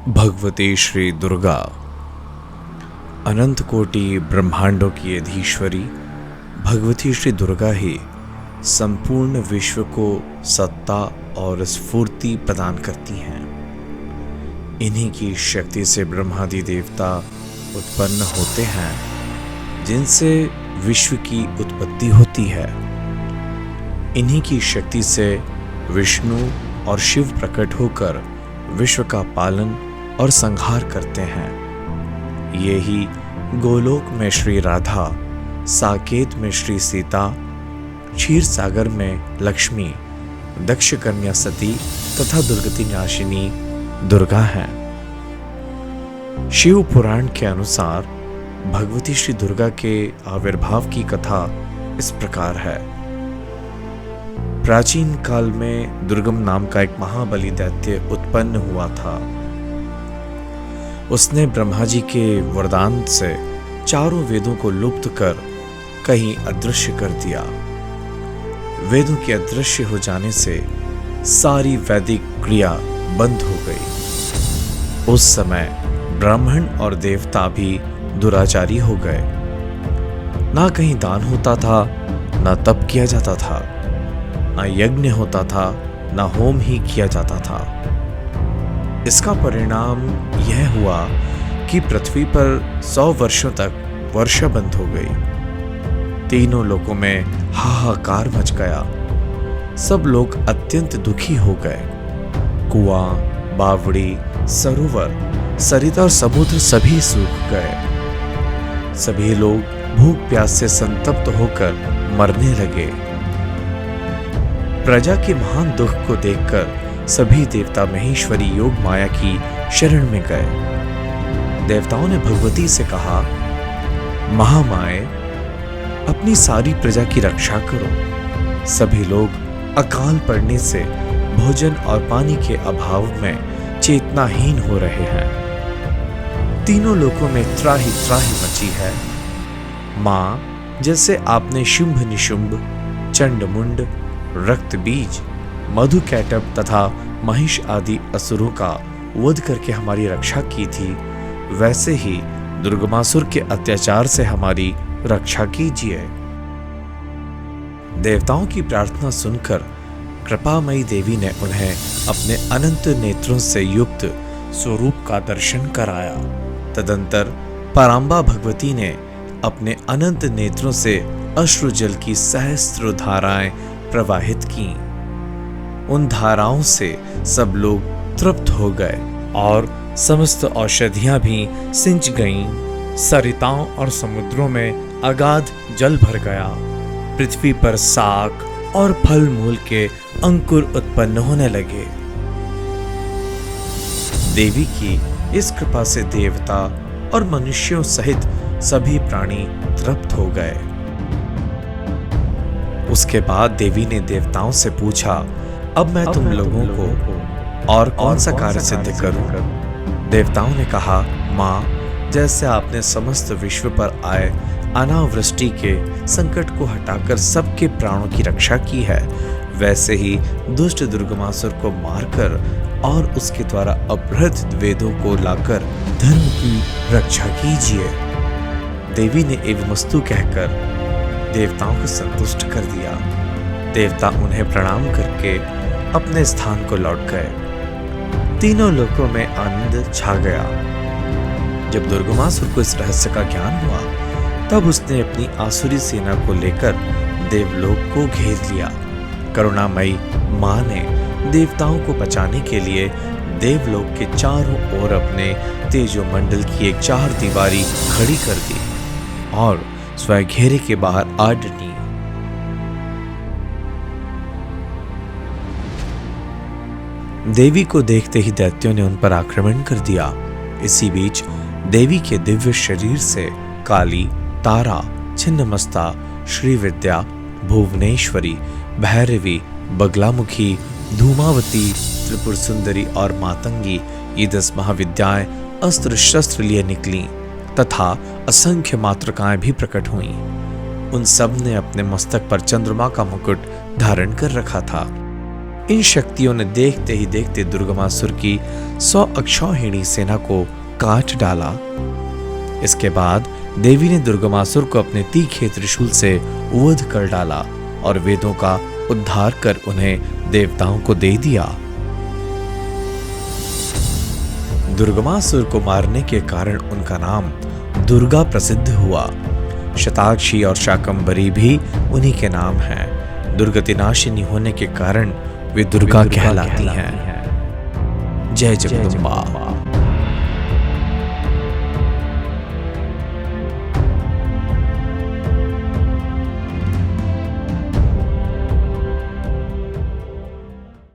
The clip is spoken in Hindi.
भगवती श्री दुर्गा अनंत कोटि ब्रह्मांडों की अधीश्वरी भगवती श्री दुर्गा ही संपूर्ण विश्व को सत्ता और स्फूर्ति प्रदान करती हैं। इन्हीं की शक्ति से ब्रह्मादि देवता उत्पन्न होते हैं, जिनसे विश्व की उत्पत्ति होती है। इन्हीं की शक्ति से विष्णु और शिव प्रकट होकर विश्व का पालन और संहार करते हैं। ये ही गोलोक में श्री राधा, साकेत में श्री सीता, क्षीर सागर में लक्ष्मी, दक्ष कन्या सती तथा दुर्गति नाशिनी दुर्गा हैं। शिव पुराण के अनुसार भगवती श्री दुर्गा के आविर्भाव की कथा इस प्रकार है। प्राचीन काल में दुर्गम नाम का एक महाबली दैत्य उत्पन्न हुआ था। उसने ब्रह्मा जी के वरदान से चारों वेदों को लुप्त कर कहीं अदृश्य कर दिया। वेदों के अदृश्य हो जाने से सारी वैदिक क्रिया बंद हो गई। उस समय ब्राह्मण और देवता भी दुराचारी हो गए। ना कहीं दान होता था, ना तप किया जाता था, ना यज्ञ होता था, ना होम ही किया जाता था। इसका परिणाम यह हुआ कि पृथ्वी पर 100 वर्षों तक वर्षा बंद हो गई। तीनों लोकों में हाहाकार मच गया। सब लोग अत्यंत दुखी हो गए। कुआं, बावड़ी, सरोवर, सरिता और समुद्र सभी सूख गए। सभी लोग भूख प्यास से संतप्त होकर मरने लगे। प्रजा के महान दुख को देखकर सभी देवता महेश्वरी योग माया की शरण में गए। देवताओं ने भगवती से कहा, महामाए, अपनी सारी प्रजा की रक्षा करो। सभी लोग अकाल पड़ने से भोजन और पानी के अभाव में चेतनाहीन हो रहे हैं। तीनों लोकों में त्राही त्राही मची है। मां, जैसे आपने शुंभ निशुंभ, चंड मुंड, रक्त बीज, मधु कैटब तथा महिष आदि असुरों का वध करके हमारी रक्षा की थी, वैसे ही दुर्गमासुर के अत्याचार से हमारी रक्षा कीजिए। देवताओं की प्रार्थना सुनकर कृपामयी देवी ने उन्हें अपने अनंत नेत्रों से युक्त स्वरूप का दर्शन कराया। तदंतर परांबा भगवती ने अपने अनंत नेत्रों से अश्रु जल की सहस्त्र धाराएं प्रवाहित की। उन धाराओं से सब लोग तृप्त हो गए और समस्त औषधियां भी सिंच गईं। सरिताओं और समुद्रों में अगाध जल भर गया। पृथ्वी पर साग और फल मूल के अंकुर उत्पन्न होने लगे। देवी की इस कृपा से देवता और मनुष्यों सहित सभी प्राणी तृप्त हो गए। उसके बाद देवी ने देवताओं से पूछा, अब मैं तुम लोगों को और कौन सा कार्य सिद्ध करूं? देवताओं ने कहा, मां, जैसे आपने समस्त विश्व पर आए अनावृष्टि के संकट को हटाकर सबके प्राणों की रक्षा की है, वैसे ही दुष्ट दुर्गमासुर को मारकर और उसके द्वारा अपहृत वेदों को लाकर धर्म की रक्षा कीजिए। देवी ने एवमस्तु कहकर देवताओं को संतुष्ट कर दिया। देवता उन्हें प्रणाम करके अपने स्थान को लौट गए। तीनों लोकों में आनंद छा गया। जब दुर्गमासुर को इस रहस्य का ज्ञान हुआ, तब उसने अपनी आसुरी सेना को लेकर देवलोक को घेर लिया। करुणामयी मां ने देवताओं को बचाने के लिए देवलोक के चारों ओर अपने तेजोमंडल की एक 4 दीवारी खड़ी कर दी और स्वयं घेरे के बाहर आ डटी। देवी को देखते ही दैत्यों ने उन पर आक्रमण कर दिया। इसी बीच देवी के दिव्य शरीर से काली, तारा, छिन्नमस्ता, श्रीविद्या, भुवनेश्वरी, भैरवी, बगलामुखी, धूमावती, त्रिपुर सुंदरी और मातंगी ये 10 महाविद्याएं अस्त्र शस्त्र लिए निकली तथा असंख्य मातृकाएं भी प्रकट हुईं। उन सब ने अपने मस्तक पर चंद्रमा का मुकुट धारण कर रखा था। इन शक्तियों ने देखते ही देखते दुर्गमासुर की 100 अक्षौहिणी सेना को काट डाला। इसके बाद देवी ने दुर्गमासुर को अपने तीखे त्रिशूल से वध कर डाला और वेदों का उद्धार कर उन्हें देवताओं को दे दिया। दुर्गमासुर को मारने के कारण उनका नाम दुर्गा प्रसिद्ध हुआ। शताक्षी और शाकंभरी भी उन्हीं के नाम हैं। दुर्गतिनाशिनी होने के कारण वे दुर्गा कहलाती हैं। जय जगदम्बा।